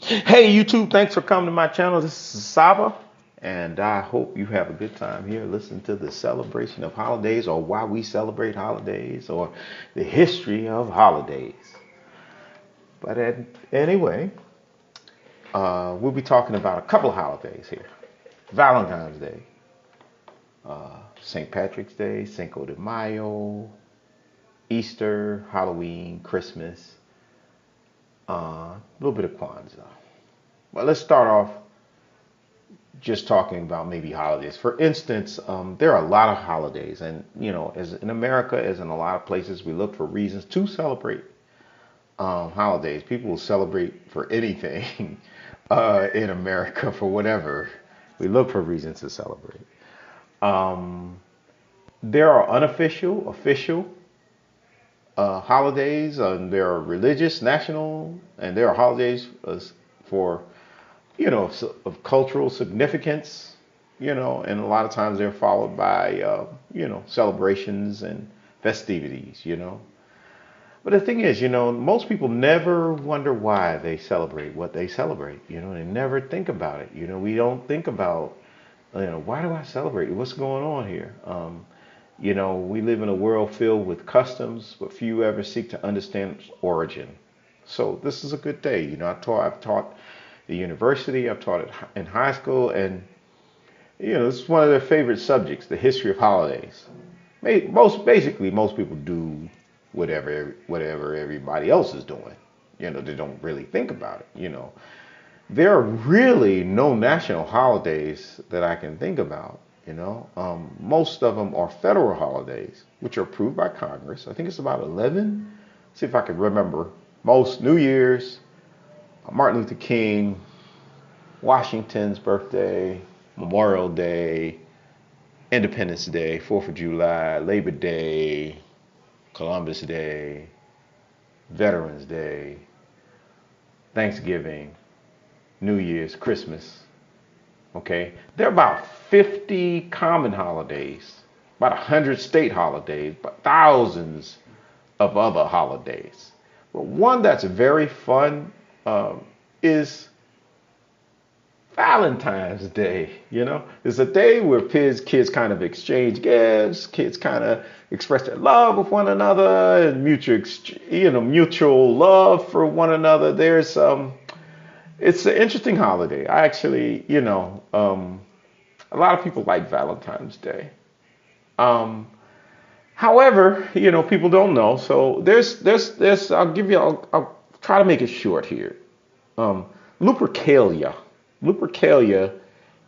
Hey YouTube, thanks for coming to my channel. This is Saba, and I hope you have a good time here listening to the celebration of holidays, or why we celebrate holidays, or the history of holidays. Anyway, we'll be talking about a couple of holidays here. Valentine's Day, St. Patrick's Day, Cinco de Mayo, Easter, Halloween, Christmas, a little bit of Kwanzaa. But let's start off just talking about maybe holidays. For instance, there are a lot of holidays, and as in America, as in a lot of places, we look for reasons to celebrate holidays. People will celebrate for anything in America for whatever. We look for reasons to celebrate. Um, there are unofficial, official holidays, and there are religious, national, and there are holidays for of cultural significance, and a lot of times they're followed by, celebrations and festivities. But the thing is, most people never wonder why they celebrate what they celebrate. They never think about it. We don't think about, why do I celebrate? What's going on here? We live in a world filled with customs, but few ever seek to understand its origin. So this is a good day. I've taught the university, I've taught it in high school, and it's one of their favorite subjects, the history of holidays. Most people do whatever everybody else is doing. They don't really think about it. There are really no national holidays that I can think about. Most of them are federal holidays, which are approved by Congress. I think it's about 11. See if I can remember. Most New Year's, Martin Luther King, Washington's birthday, Memorial Day, Independence Day, 4th of July, Labor Day, Columbus Day, Veterans Day, Thanksgiving, New Year's, Christmas. Okay, there are about 50 common holidays, about 100 state holidays, but thousands of other holidays. But one that's very fun is Valentine's Day. It's a day where kids kind of exchange gifts, kids kind of express their love with one another, and mutual love for one another. It's an interesting holiday. I actually, a lot of people like Valentine's Day. Um, However, people don't know. So there's. I'll try to make it short here. Um, Lupercalia. Lupercalia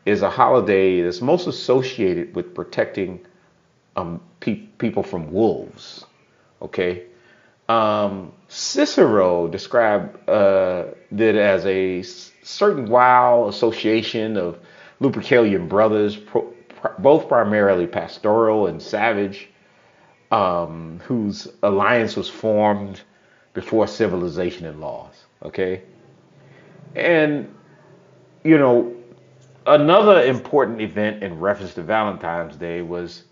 is a holiday that's most associated with protecting people from wolves. Okay. Cicero described it as a certain wild association of Lupercalian brothers, both primarily pastoral and savage, whose alliance was formed before civilization and laws. Okay. And, you know, another important event in reference to Valentine's Day was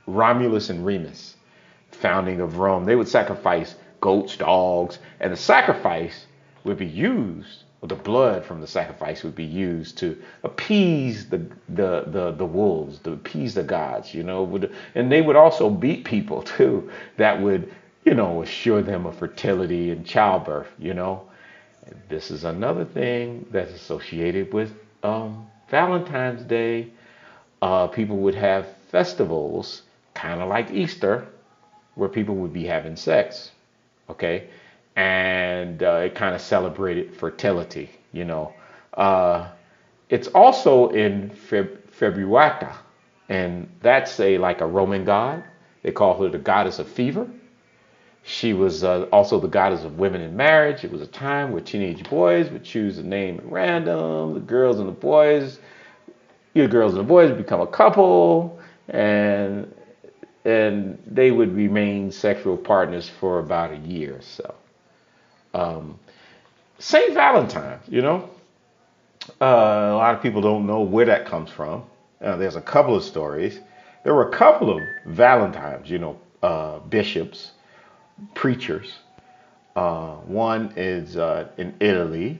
Romulus and Remus, founding of Rome. They would sacrifice goats, dogs, and the sacrifice would be used, or the blood from the sacrifice would be used to appease the wolves, to appease the gods, and they would also beat people too that would, assure them of fertility and childbirth. This is another thing that's associated with Valentine's Day. People would have festivals, kind of like Easter, where people would be having sex, okay? And it kind of celebrated fertility. Uh, it's also in Februata, and that's like a Roman god. They call her the goddess of fever. She was also the goddess of women in marriage. It was a time where teenage boys would choose a name at random. The girls and the boys would become a couple, and they would remain sexual partners for about a year or so. Um, Saint Valentine, a lot of people don't know where that comes from. There's a couple of stories. There were a couple of Valentines, bishops, preachers. One is in Italy.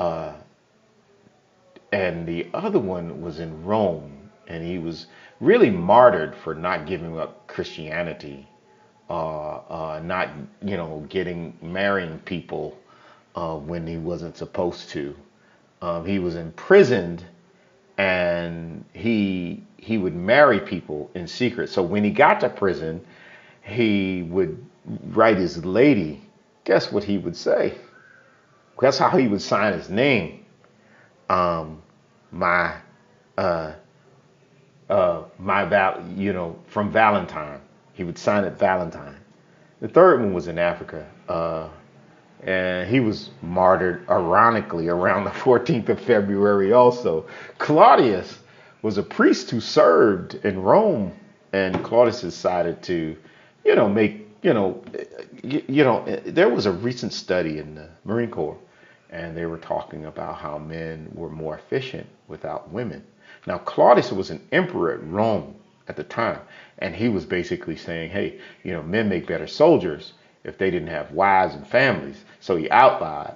Uh, and the other one was in Rome, and he was really martyred for not giving up Christianity, not getting marrying people when he wasn't supposed to. He was imprisoned, and he would marry people in secret. So when he got to prison, he would write his lady. Guess what he would say? Guess how he would sign his name? Um, my uh, from Valentine. He would sign it Valentine. The third one was in Africa, and he was martyred ironically around the 14th of February also. Claudius was a priest who served in Rome, and Claudius decided to, make, there was a recent study in the Marine Corps, and they were talking about how men were more efficient without women. Now, Claudius was an emperor at Rome at the time, and he was basically saying, hey, men make better soldiers if they didn't have wives and families. So outlawed,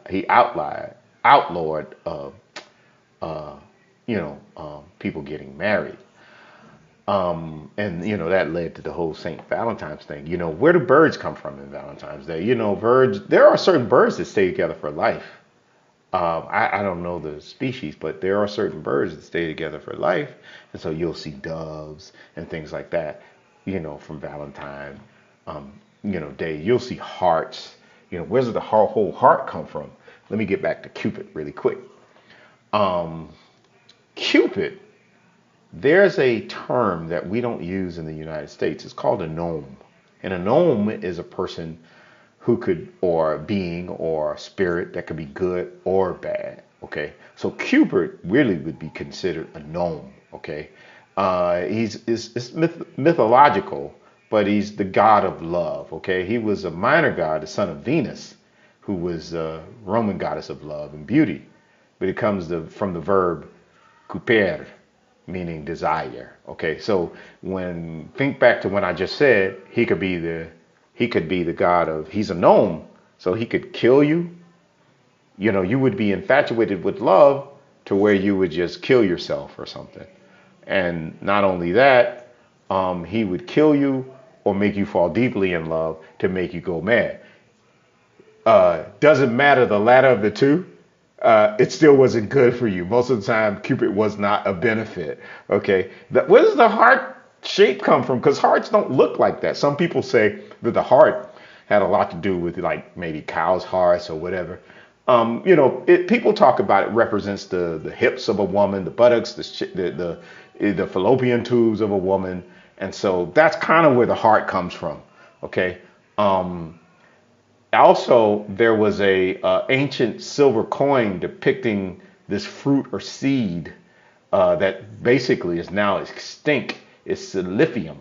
people getting married. And that led to the whole Saint Valentine's thing. Where do birds come from in Valentine's Day? Birds. There are certain birds that stay together for life. I don't know the species, but there are certain birds that stay together for life, and so you'll see doves and things like that. From Valentine, Day. You'll see hearts. Where does the whole heart come from? Let me get back to Cupid really quick. Cupid. There's a term that we don't use in the United States. It's called a gnome. And a gnome is a person who could, or a being or a spirit that could be good or bad. Okay. So Cupid really would be considered a gnome. Okay. It's mythological, but he's the god of love. Okay. He was a minor god, the son of Venus, who was a Roman goddess of love and beauty. But it comes from the verb cuper, meaning desire. Okay, so think back to when I just said he could be the god of, he's a gnome, so he could kill you. You would be infatuated with love to where you would just kill yourself or something. And not only that, he would kill you or make you fall deeply in love to make you go mad. Doesn't matter the latter of the two. It still wasn't good for you. Most of the time, Cupid was not a benefit. Okay. Where does the heart shape come from? Because hearts don't look like that. Some people say that the heart had a lot to do with like maybe cows' hearts or whatever. People talk about it represents the hips of a woman, the buttocks, the fallopian tubes of a woman. And so that's kind of where the heart comes from. Okay. Also, there was a ancient silver coin depicting this fruit or seed that basically is now extinct. It's siliphium.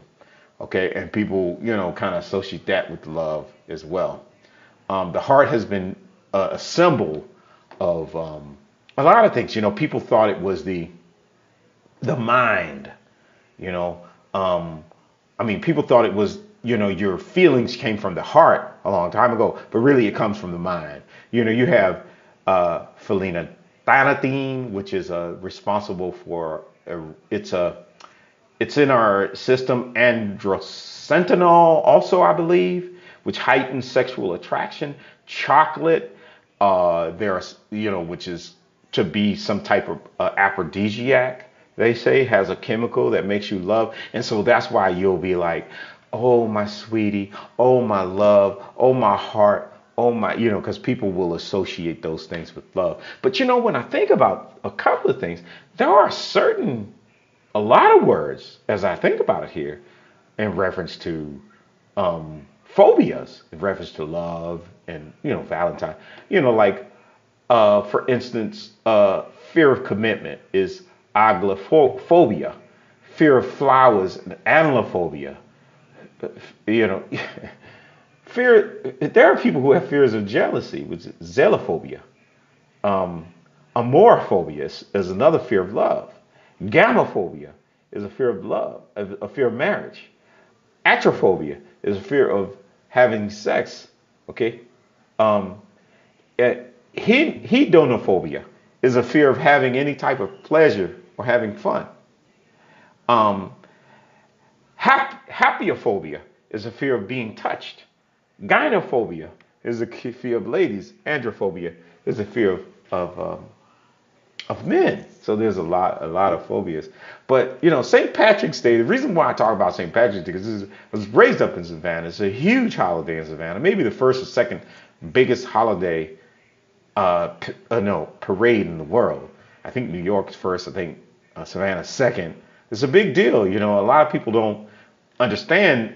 Okay, and people, kind of associate that with love as well. The heart has been a symbol of a lot of things. People thought it was the mind. People thought it was, your feelings came from the heart a long time ago, but really it comes from the mind. You have phenylethylamine, which is responsible for, it's in our system, androstenedione also, I believe, which heightens sexual attraction. Chocolate, which is to be some type of aphrodisiac, they say, has a chemical that makes you love. And so that's why you'll be like, oh, my sweetie, oh, my love, oh, my heart, oh, my, because people will associate those things with love. But, when I think about a couple of things, there are a lot of words, as I think about it here, in reference to phobias, in reference to love and, Valentine, for instance, fear of commitment is agoraphobia, fear of flowers, analophobia. Fear. There are people who have fears of jealousy, which is xenophobia. Amoraphobia is another fear of love. Gamophobia is a fear of love, a fear of marriage. Atrophobia is a fear of having sex. Okay. Hedonophobia is a fear of having any type of pleasure or having fun. Um, Happiophobia is a fear of being touched. Gynophobia is a fear of ladies. Androphobia is a fear of of men. So there's a lot of phobias. But St. Patrick's Day. The reason why I talk about St. Patrick's Day because I was raised up in Savannah. It's a huge holiday in Savannah. Maybe the first or second biggest holiday, no, parade in the world. I think New York's first. I think Savannah's second. It's a big deal. A lot of people don't understand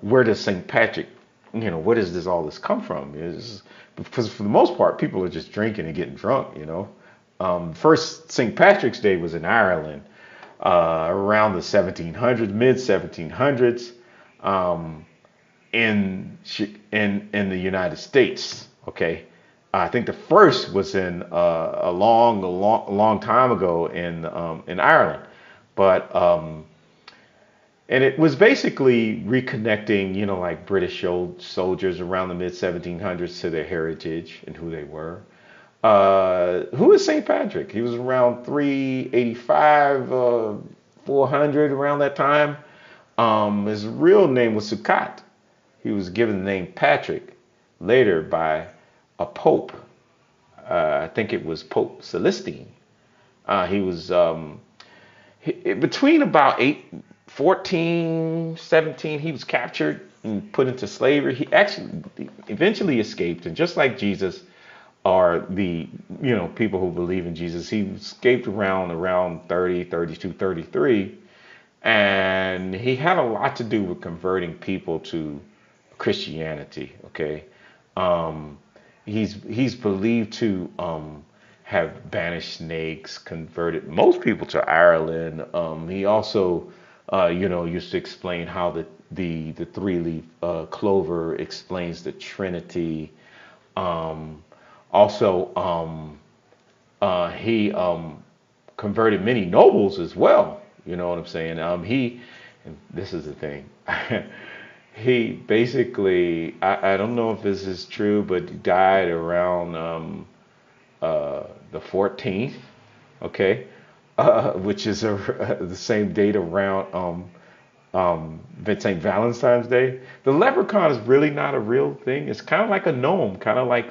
where does St. Patrick, where does all this come from? Is because for the most part, people are just drinking and getting drunk. First St. Patrick's Day was in Ireland around the 1700s, mid 1700s, in the United States. Okay, I think the first was in a long time ago in Ireland, but and it was basically reconnecting, like British old soldiers around the mid 1700s to their heritage and who they were. Who is St. Patrick? He was around 385, 400 around that time. His real name was Sukkot. He was given the name Patrick later by a pope. I think it was Pope Celestine. He was between about 14, 17, he was captured and put into slavery. He actually eventually escaped, and just like Jesus, are the people who believe in Jesus, he escaped around 30, 32, 33, and he had a lot to do with converting people to Christianity. Okay, he's believed to have banished snakes, converted most people to Ireland. He also used to explain how the three-leaf clover explains the Trinity. He converted many nobles as well. You know what I'm saying? And this is the thing. He basically, I don't know if this is true, but he died around the 14th. Okay, which is the same date around St. Valentine's Day. The leprechaun is really not a real thing. It's kind of like a gnome, kind of like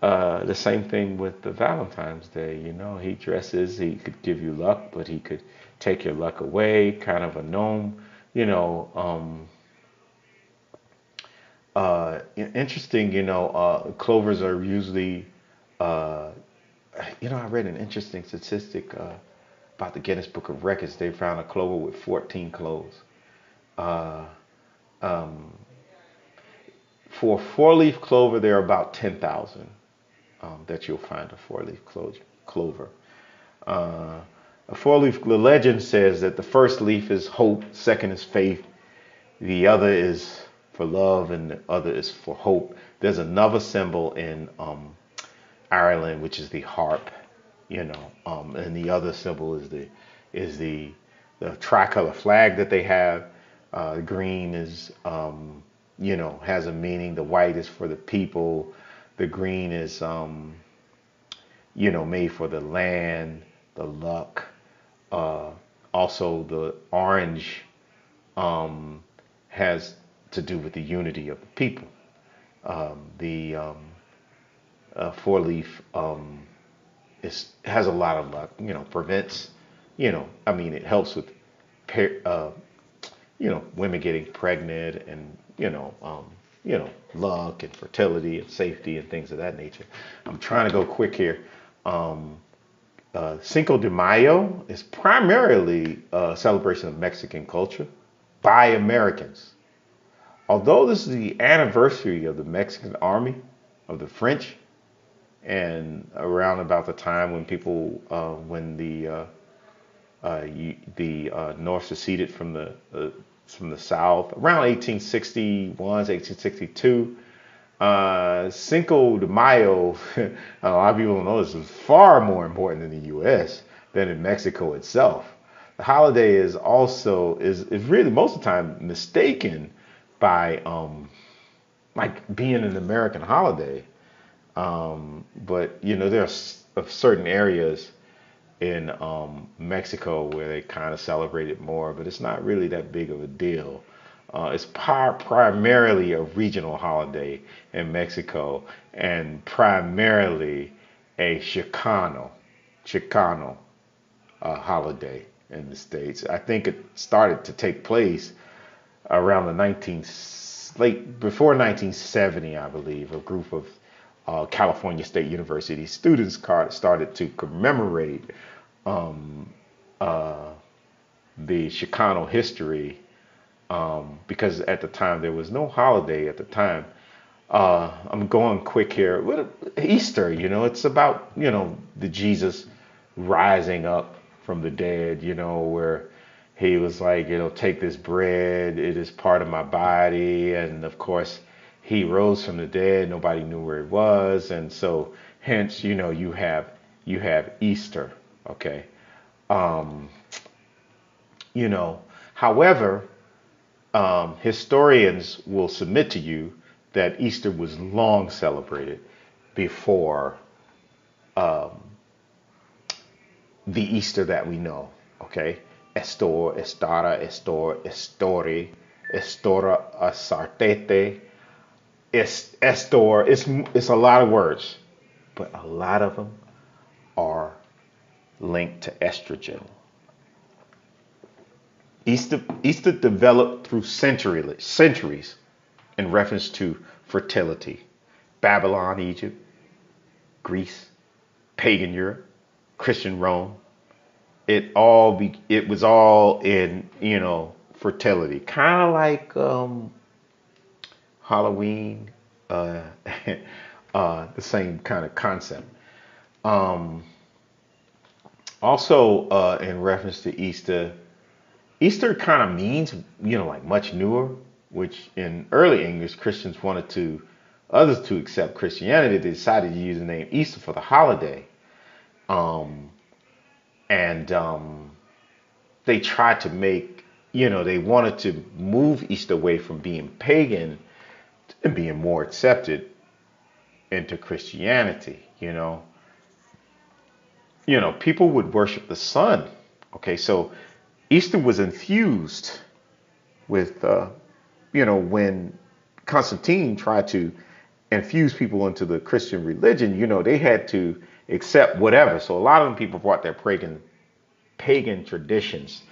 the same thing with the Valentine's Day. He dresses. He could give you luck, but he could take your luck away. Kind of a gnome. Interesting. Clovers are usually. I read an interesting statistic about the Guinness Book of Records. They found a clover with 14 cloves. Uh, um, for a four-leaf clover, there are about 10,000 that you'll find a four-leaf clover. Uh, the legend says that the first leaf is hope, second is faith, the other is for love, and the other is for hope. There's another symbol in Ireland, which is the harp, and the other symbol is the tricolor flag that they have. Green is has a meaning. The white is for the people. The green is made for the land, the luck. Also, the orange has to do with the unity of the people. The four leaf has a lot of luck. Prevents. It helps with women getting pregnant and luck and fertility and safety and things of that nature. I'm trying to go quick here. Cinco de Mayo is primarily a celebration of Mexican culture by Americans. Although this is the anniversary of the Mexican Army, of the French, and around about the time when when the North seceded from the South, around 1861, 1862. Cinco de Mayo, a lot of people don't know this, is far more important in the U.S. than in Mexico itself. The holiday is really most of the time mistaken by like being an American holiday. But there are certain areas in Mexico where they kind of celebrate it more, but it's not really that big of a deal. It's primarily a regional holiday in Mexico, and primarily a Chicano holiday in the States. I think it started to take place around the before 1970, I believe. A group of California State University students started to commemorate um, uh, the Chicano history, because at the time there was no holiday at the time. I'm going quick here. Easter, it's about, the Jesus rising up from the dead, where he was like, take this bread, it is part of my body. And of course, he rose from the dead. Nobody knew where he was. And so hence, you have Easter. Okay. Um, you know, However, historians will submit to you that Easter was long celebrated before the Easter that we know. Okay, Estor, Estara, Estor, Estori, Estora, Asartete, Estor. It's a lot of words, but a lot of them are linked to estrogen. Easter developed through centuries in reference to fertility. Babylon, Egypt, Greece, pagan Europe, Christian Rome. It was all in, fertility. Kind of like Halloween, uh, the same kind of concept. Um, Also, in reference to Easter, Easter kind of means, like much newer, which in early English, Christians wanted others to accept Christianity. They decided to use the name Easter for the holiday. Um, and they tried to they wanted to move Easter away from being pagan and being more accepted into Christianity. People would worship the sun. Okay, so Easter was infused with, when Constantine tried to infuse people into the Christian religion, they had to accept whatever. So a lot of them people brought their pagan traditions.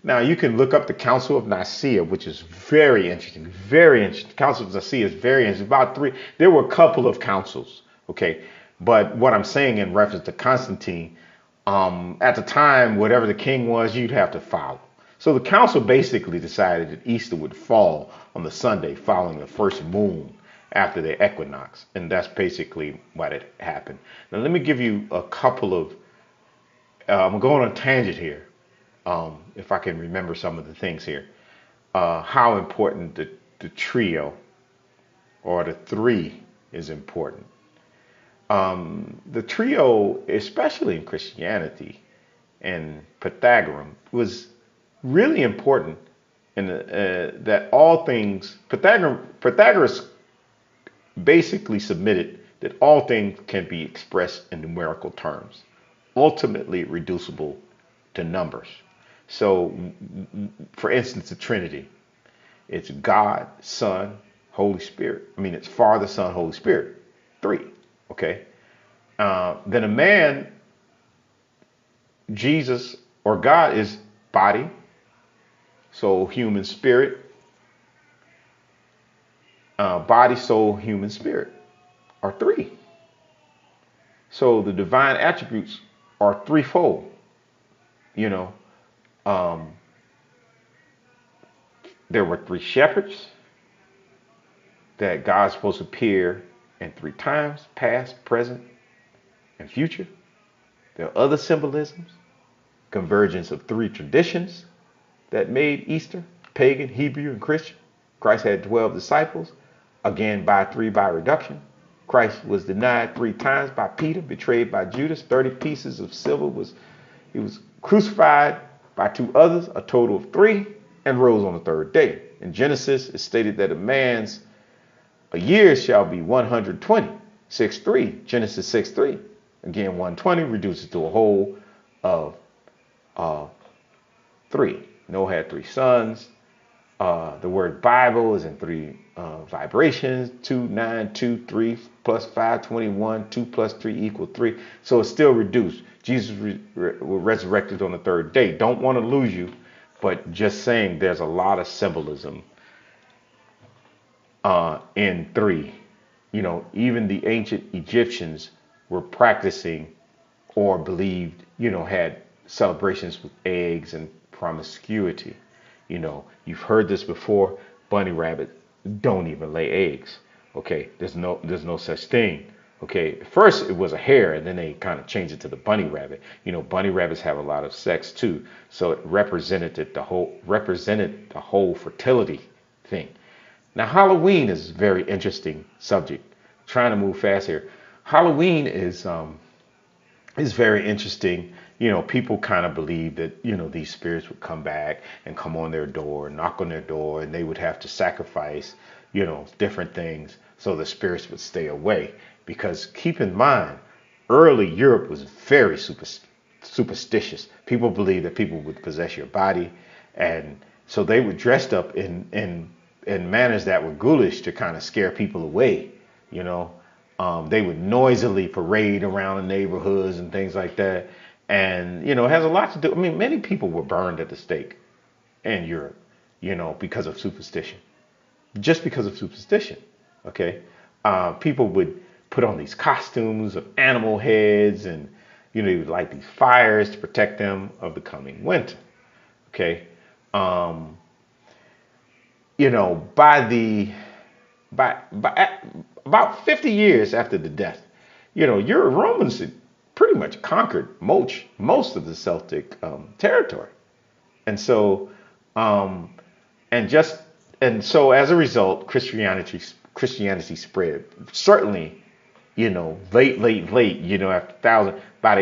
Now you can look up the Council of Nicaea, which is very interesting. Very interesting. The Council of Nicaea is very interesting. About three. There were a couple of councils. Okay, but what I'm saying in reference to Constantine, at the time, whatever the king was, you'd have to follow. So the council basically decided that Easter would fall on the Sunday following the first moon after the equinox, and that's basically what had happened. Now let me give you a couple of. I'm going on a tangent here. If I can remember some of the things here, how important the trio or the three is important. The trio, especially in Christianity and Pythagorean, was really important in that all things Pythagoras basically submitted that all things can be expressed in numerical terms, ultimately reducible to numbers. So, for instance, the Trinity, it's God, Son, Holy Spirit. I mean, it's Father, Son, Holy Spirit. Three. Okay. Then a man, Jesus or God, is body, soul, human, spirit. Body, soul, human, spirit are three. So the divine attributes are threefold. You know, um, there were three shepherds that God's supposed to appear in three times: past, present, and future. There are other symbolisms, convergence of three traditions that made Easter: pagan, Hebrew, and Christian. Christ had 12 disciples, again by three by reduction. Christ was denied three times by Peter, betrayed by Judas. 30 pieces of silver he was crucified by two others, a total of three, and rose on the third day. In Genesis, it's stated that a year shall be 120. 6:3. Genesis 6:3. Again, 120 reduces to a whole of uh, 3. Noah had 3 sons. The word Bible is in 3 vibrations: 2, 9, 2, 3 plus 5, 21, 2 plus 3 equal 3. So it's still reduced. Jesus was resurrected on the 3rd day. Don't want to lose you, but just saying there's a lot of symbolism in 3. Even the ancient Egyptians were practicing or believed, had celebrations with eggs and promiscuity. You've heard this before. Bunny rabbits don't even lay eggs. Okay, there's no such thing. Okay, at first it was a hare, and then they kind of changed it to the bunny rabbit. Bunny rabbits have a lot of sex too, so it represented the whole fertility thing. Now, Halloween is a very interesting subject. Trying to move fast here. Halloween is very interesting. People kind of believe that, these spirits would come back and come on their door, knock on their door, and they would have to sacrifice, different things so the spirits would stay away. Because keep in mind, early Europe was very superstitious. People believed that people would possess your body. And so they were dressed up in manners that were ghoulish to kind of scare people away. They would noisily parade around the neighborhoods and things like that. And, it has a lot to do. I mean, many people were burned at the stake in Europe, because of superstition. Just because of superstition. Okay. People would put on these costumes of animal heads, and, they would light these fires to protect them of the coming winter. Okay. By about 50 years after the death, your Romans had pretty much conquered most of the Celtic territory. And so, as a result, Christianity spread. Certainly, late, after about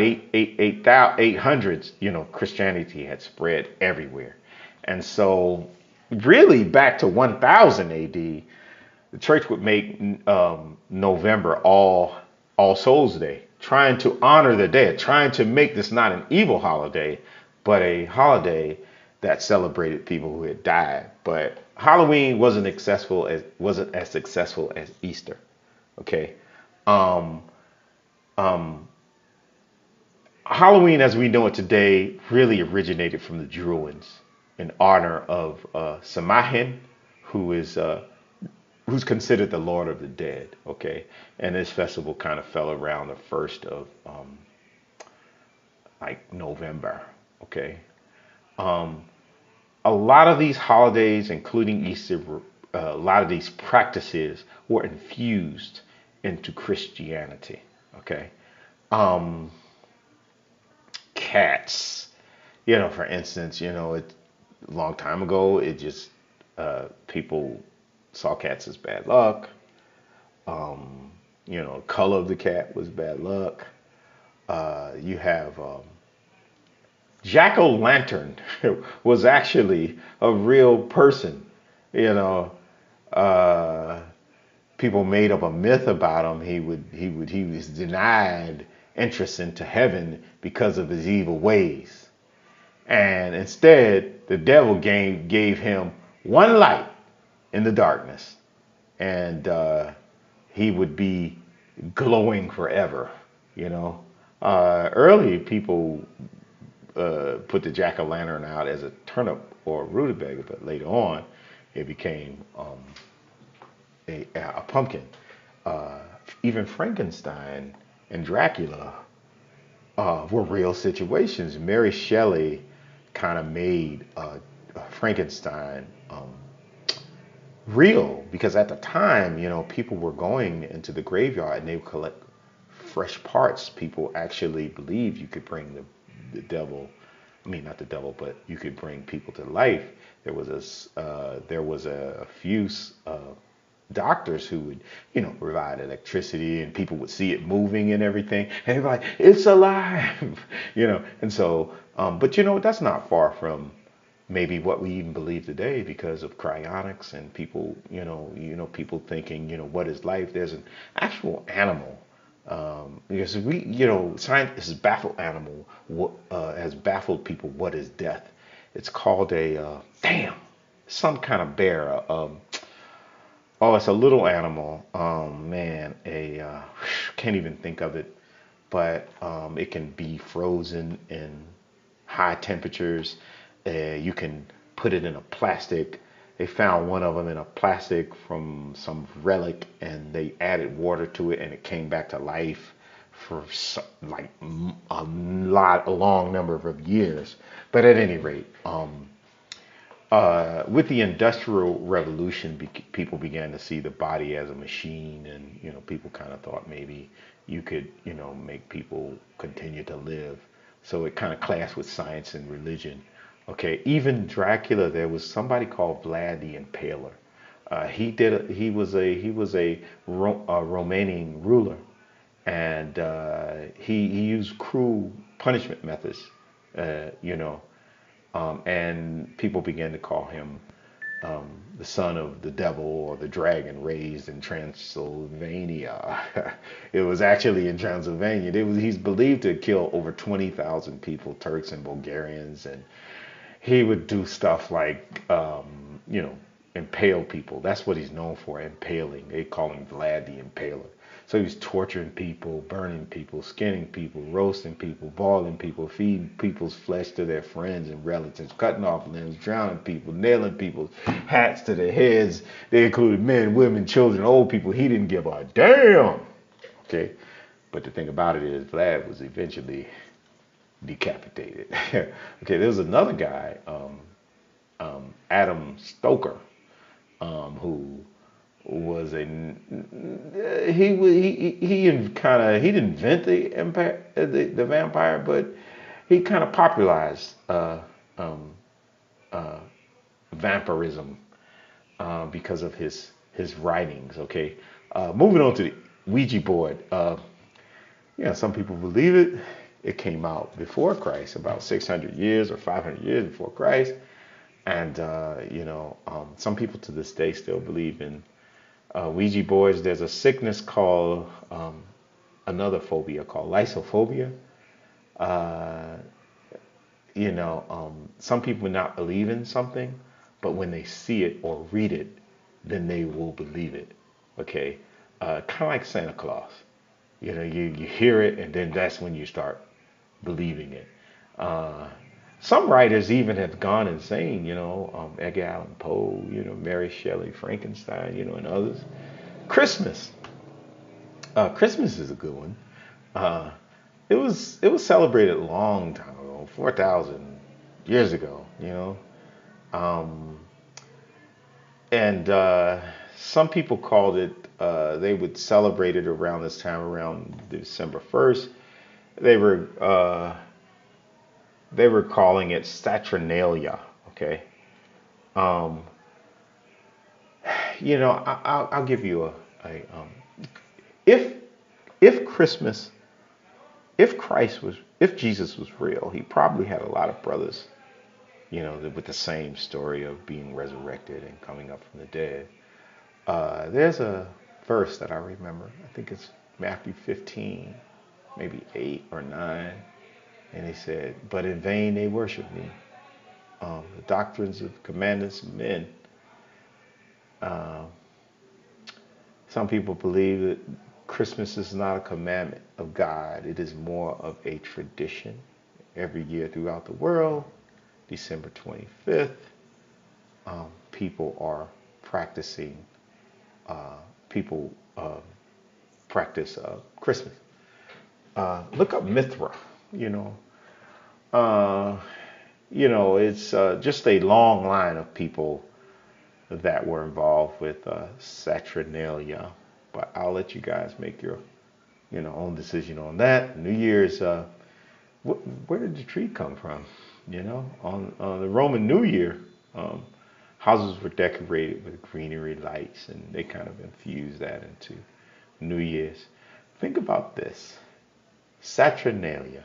800s, Christianity had spread everywhere. And so, really, back to 1000 AD, the church would make November All Souls Day, trying to honor the dead, trying to make this not an evil holiday, but a holiday that celebrated people who had died. But Halloween wasn't as successful as Easter. Okay. Halloween, as we know it today, really originated from the Druids in honor of Samhain, who's considered the Lord of the Dead. Okay, and this festival kind of fell around the 1st of November. Okay, a lot of these holidays, including Easter, a lot of these practices were infused into Christianity. Okay, cats, for instance, a long time ago, it just people saw cats as bad luck. Color of the cat was bad luck. You have Jack-o'-lantern was actually a real person. People made up a myth about him. He was denied entrance into heaven because of his evil ways, and instead the devil gave him one light in the darkness, and he would be glowing forever. Early people put the jack-o'-lantern out as a turnip or a rutabaga, but later on it became a pumpkin. Even Frankenstein and Dracula were real situations. Mary Shelley kind of made Frankenstein real, because at the time, people were going into the graveyard and they would collect fresh parts. People actually believed you could bring the devil. I mean, not the devil, but you could bring people to life. There was a few doctors who would, provide electricity, and people would see it moving and everything, and they'd be like, "It's alive," And so, but that's not far from maybe what we even believe today because of cryonics and people, people thinking, what is life? There's an actual animal. Because science has baffled has baffled people. What is death? It's called some kind of bear. Oh, it's a little animal. Man, can't even think of it, but it can be frozen in high temperatures. You can put it in a plastic. They found one of them in a plastic from some relic, and they added water to it, and it came back to life for a long number of years. But at any rate, with the Industrial Revolution, people began to see the body as a machine, and people kind of thought maybe you could, make people continue to live. So it kind of clashed with science and religion. Okay, even Dracula, there was somebody called Vlad the Impaler. He was a Romanian ruler, and he used cruel punishment methods. Uh, you know, and people began to call him the son of the devil or the dragon raised in Transylvania. It was actually in Transylvania. He's believed to kill over 20,000 people, Turks and Bulgarians, and he would do stuff like, impale people. That's what he's known for, impaling. They call him Vlad the Impaler. So he was torturing people, burning people, skinning people, roasting people, boiling people, feeding people's flesh to their friends and relatives, cutting off limbs, drowning people, nailing people's hats to their heads. They included men, women, children, old people. He didn't give a damn. Okay. But the thing about it is, Vlad was eventually decapitated. Okay, there's another guy, Adam Stoker, who was a he didn't invent the empire, the vampire, but he kind of popularized um, uh, vampirism because of his writings. Okay, moving on to the Ouija board. Some people believe it. It came out before Christ, about 600 years or 500 years before Christ. And, some people to this day still believe in Ouija boards. There's a sickness called, another phobia called lysophobia. Uh, some people not believe in something, but when they see it or read it, then they will believe it. Okay. Kind of like Santa Claus. You hear it, and then that's when you start believing it. Uh, some writers even have gone insane, Edgar Allan Poe, Mary Shelley, Frankenstein, and others. Christmas. Christmas is a good one. Uh, it was celebrated a long time ago, 4,000 years ago, Um, and some people called it. They would celebrate it around this time, around December 1st. They were uh, they were calling it Saturnalia. Okay. Um, I'll give you if if Christmas, if Jesus was real, he probably had a lot of brothers, with the same story of being resurrected and coming up from the dead. There's a verse that I remember. I think it's Matthew 15, maybe 8 or 9. And he said, but in vain they worship me. The doctrines of commandments of men. Uh, some people believe that Christmas is not a commandment of God. It is more of a tradition. Every year throughout the world, December 25th, people are practicing, people practice Christmas. Look up Mithra, you know. Uh, it's just a long line of people that were involved with Saturnalia. But I'll let you guys make your, own decision on that. New Year's, where did the tree come from? On the Roman New Year, um, houses were decorated with greenery lights, and they kind of infused that into New Year's. Think about this. Saturnalia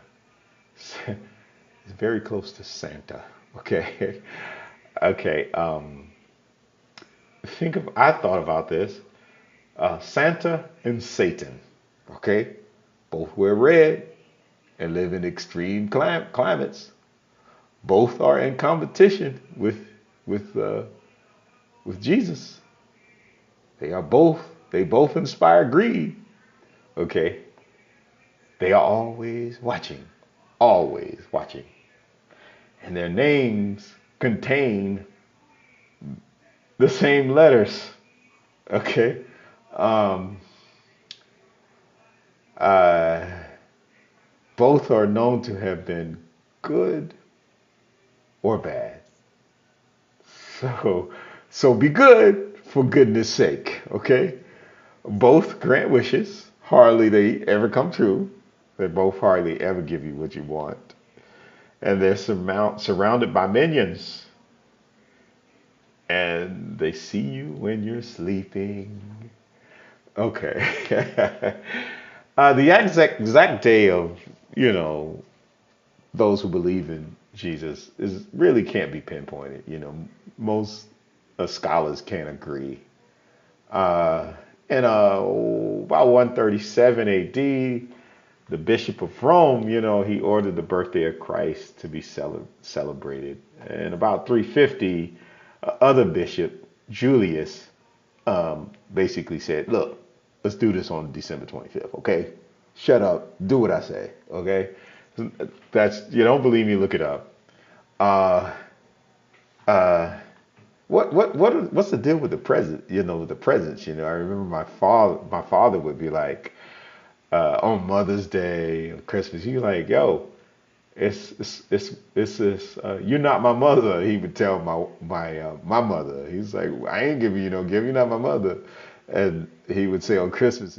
is very close to Santa. Okay. Okay. I thought about this. Santa and Satan. Okay. Both wear red and live in extreme climates. Both are in competition with with Jesus. They both inspire greed. Okay. They are always watching. And their names contain the same letters. Okay. Um, uh, Both are known to have been good or bad. So, so be good for goodness sake. Okay. Both grant wishes. Hardly they ever come true. They both hardly ever give you what you want. And they're surrounded by minions. And they see you when you're sleeping. Okay. The exact day of, you know, those who believe in Jesus is really can't be pinpointed. You know, most scholars can't agree. Uh, in about 137 AD, the Bishop of Rome, you know, he ordered the birthday of Christ to be celebrated. And about 350, other bishop, Julius, basically said, look, let's do this on December 25th, okay? Shut up, do what I say, okay? That's, you don't believe me, look it up. Uh, uh, what's the deal with the present? You know, with the presents. You know, I remember my father would be like, on Mother's Day or Christmas, he was like, yo, it's this. You're not my mother. He would tell my mother. He's like, I ain't giving you no gift. You're not my mother. And he would say on Christmas,